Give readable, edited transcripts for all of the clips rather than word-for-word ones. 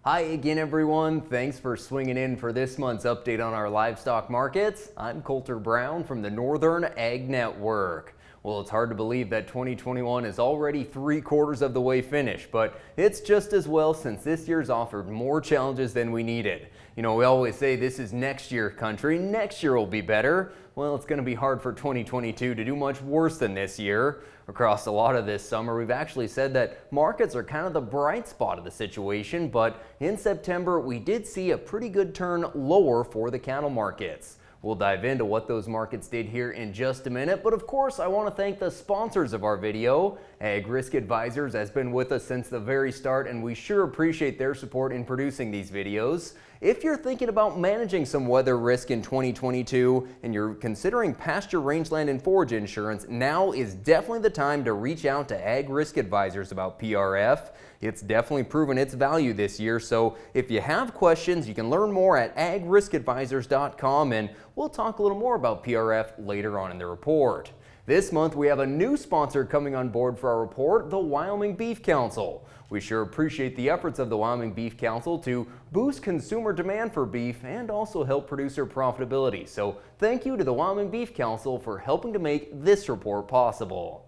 Hi again, everyone. Thanks for swinging in for this month's update on our livestock markets. I'm Colter Brown from the Northern Ag Network. Well, it's hard to believe that 2021 is already 3/4 of the way finished, but it's just as well since this year's offered more challenges than we needed. You know, we always say this is next year country, next year will be better. Well, it's going to be hard for 2022 to do much worse than this year. Across a lot of this summer, we've actually said that markets are kind of the bright spot of the situation, but in September, we did see a pretty good turn lower for the cattle markets. We'll dive into what those markets did here in just a minute, but of course I want to thank the sponsors of our video. AgRisk Advisors has been with us since the very start, and we sure appreciate their support in producing these videos. If you're thinking about managing some weather risk in 2022 and you're considering pasture, rangeland, and forage insurance, now is definitely the time to reach out to AgRisk Advisors about PRF. It's definitely proven its value this year, so if you have questions, you can learn more at agriskadvisors.com, and we'll talk a little more about PRF later on in the report. This month we have a new sponsor coming on board for our report, the Wyoming Beef Council. We sure appreciate the efforts of the Wyoming Beef Council to boost consumer demand for beef and also help producer profitability. So thank you to the Wyoming Beef Council for helping to make this report possible.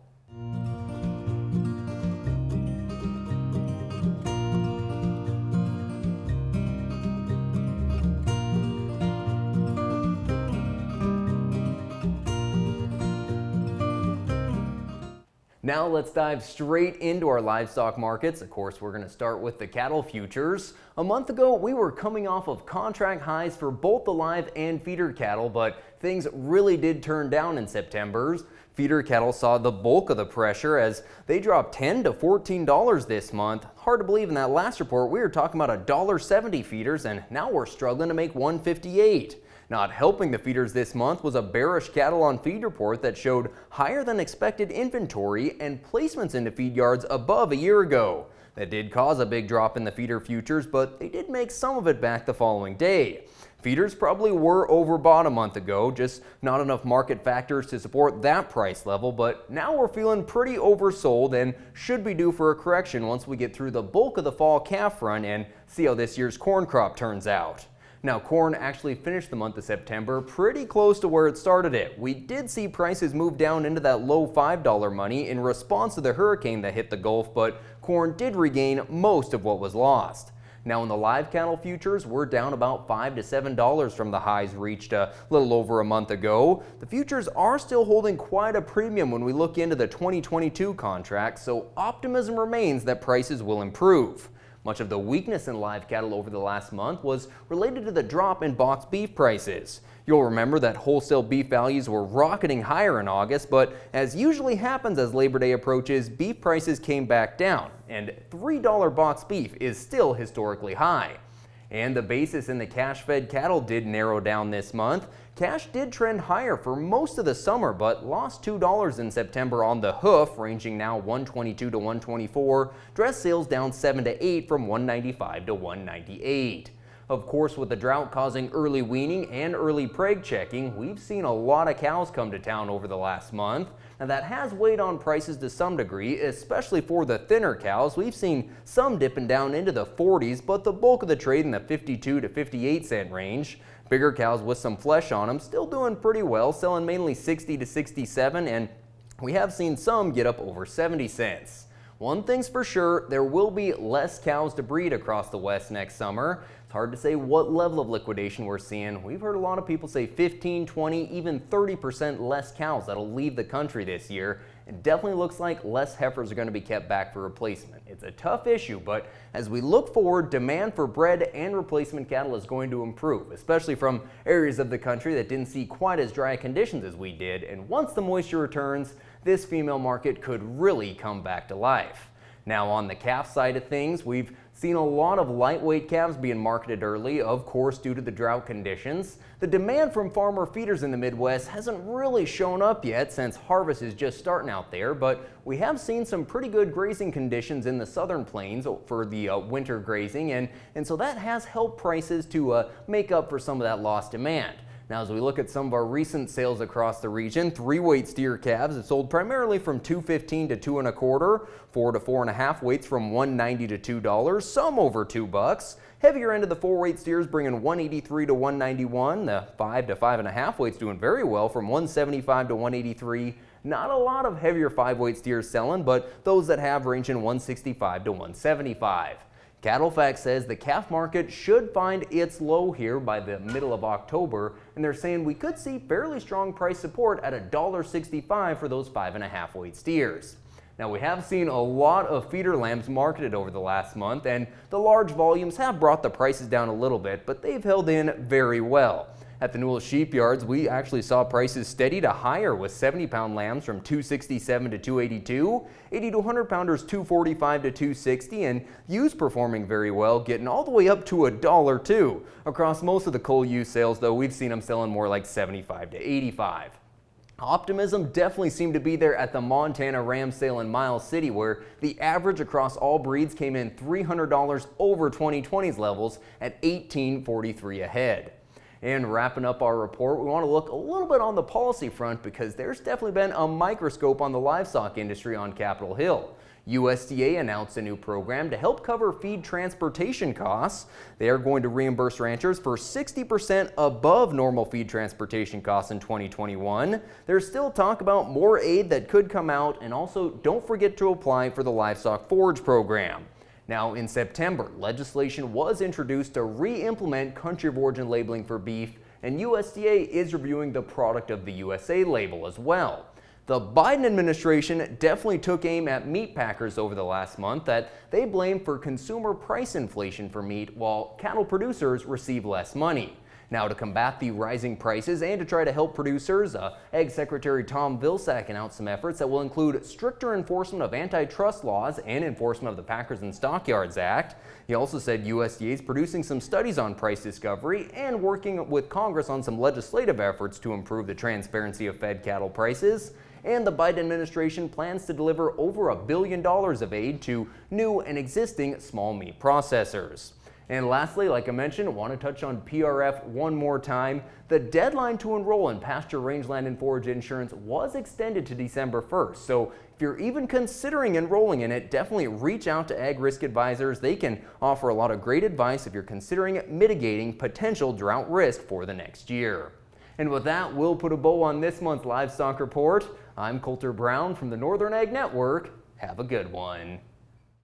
Now let's dive straight into our livestock markets. Of course, we're going to start with the cattle futures. A month ago, we were coming off of contract highs for both the live and feeder cattle, but things really did turn down in September. Feeder cattle saw the bulk of the pressure as they dropped $10 to $14 this month. Hard to believe in that last report, we were talking about $1.70 feeders, and now we're struggling to make $1.58. Not helping the feeders this month was a bearish cattle on feed report that showed higher than expected inventory and placements into feed yards above a year ago. That did cause a big drop in the feeder futures, but they did make some of it back the following day. Feeders probably were overbought a month ago, just not enough market factors to support that price level, but now we're feeling pretty oversold and should be due for a correction once we get through the bulk of the fall calf run and see how this year's corn crop turns out. Now, corn actually finished the month of September pretty close to where it started it. We did see prices move down into that low $5 money in response to the hurricane that hit the Gulf, but corn did regain most of what was lost. Now, in the live cattle futures, we're down about $5 to $7 from the highs reached a little over a month ago. The futures are still holding quite a premium when we look into the 2022 contract, so optimism remains that prices will improve. Much of the weakness in live cattle over the last month was related to the drop in boxed beef prices. You'll remember that wholesale beef values were rocketing higher in August, but as usually happens as Labor Day approaches, beef prices came back down, and $3 boxed beef is still historically high. And the basis in the cash-fed cattle did narrow down this month. Cash did trend higher for most of the summer, but lost $2 in September on the hoof, ranging now $122 to $124. Dress sales down $7 to $8 from $195 to $198. Of course, with the drought causing early weaning and early preg checking, we've seen a lot of cows come to town over the last month. Now that has weighed on prices to some degree, especially for the thinner cows. We've seen some dipping down into the 40s, but the bulk of the trade in the 52 to 58 cent range. Bigger cows with some flesh on them still doing pretty well, selling mainly 60 to 67, and we have seen some get up over 70 cents. One thing's for sure, there will be less cows to breed across the West next summer. It's hard to say what level of liquidation we're seeing. We've heard a lot of people say 15, 20, even 30% less cows that'll leave the country this year. It definitely looks like less heifers are going to be kept back for replacement. It's a tough issue, but as we look forward, demand for bred and replacement cattle is going to improve, especially from areas of the country that didn't see quite as dry conditions as we did. And once the moisture returns, this female market could really come back to life. Now, on the calf side of things, we've seen a lot of lightweight calves being marketed early, of course due to the drought conditions. The demand from farmer feeders in the Midwest hasn't really shown up yet since harvest is just starting out there, but we have seen some pretty good grazing conditions in the southern plains for the winter grazing, and so that has helped prices to make up for some of that lost demand. Now, as we look at some of our recent sales across the region, 3-weight steer calves have sold primarily from $2.15 to $2.25, 4 to 4.5 weights from $1.90 to $2, some over $2. Heavier end of the 4-weight steers bringing $183 to $191. The 5 to 5.5 weights doing very well from $175 to $183. Not a lot of heavier 5-weight steers selling, but those that have range in $165 to $175. CattleFax says the calf market should find its low here by the middle of October, and they're saying we could see fairly strong price support at $1.65 for those 5.5 weight steers. Now, we have seen a lot of feeder lambs marketed over the last month, and the large volumes have brought the prices down a little bit, but they've held in very well. At the Newell sheep yards, we actually saw prices steady to higher with 70-pound lambs from $267 to $282, 80 to 100-pounders $245 to $260, and ewes performing very well, getting all the way up to $1 too. Across most of the cull ewe sales, though, we've seen them selling more like $75 to $85. Optimism definitely seemed to be there at the Montana Ram sale in Miles City, where the average across all breeds came in $300 over 2020's levels at $18.43 a head. And wrapping up our report, we want to look a little bit on the policy front because there's definitely been a microscope on the livestock industry on Capitol Hill. USDA announced a new program to help cover feed transportation costs. They are going to reimburse ranchers for 60% above normal feed transportation costs in 2021. There's still talk about more aid that could come out, and also don't forget to apply for the livestock forage program. Now, in September, legislation was introduced to re-implement country of origin labeling for beef, and USDA is reviewing the product of the USA label as well. The Biden administration definitely took aim at meat packers over the last month that they blamed for consumer price inflation for meat, while cattle producers receive less money. Now, to combat the rising prices and to try to help producers, Ag Secretary Tom Vilsack announced some efforts that will include stricter enforcement of antitrust laws and enforcement of the Packers and Stockyards Act. He also said USDA is producing some studies on price discovery and working with Congress on some legislative efforts to improve the transparency of fed cattle prices. And the Biden administration plans to deliver over $1 billion of aid to new and existing small meat processors. And lastly, like I mentioned, I want to touch on PRF one more time. The deadline to enroll in pasture, rangeland, and forage insurance was extended to December 1st. So if you're even considering enrolling in it, definitely reach out to AgRisk advisors. They can offer a lot of great advice if you're considering mitigating potential drought risk for the next year. And with that, we'll put a bow on this month's Livestock Report. I'm Colter Brown from the Northern Ag Network. Have a good one.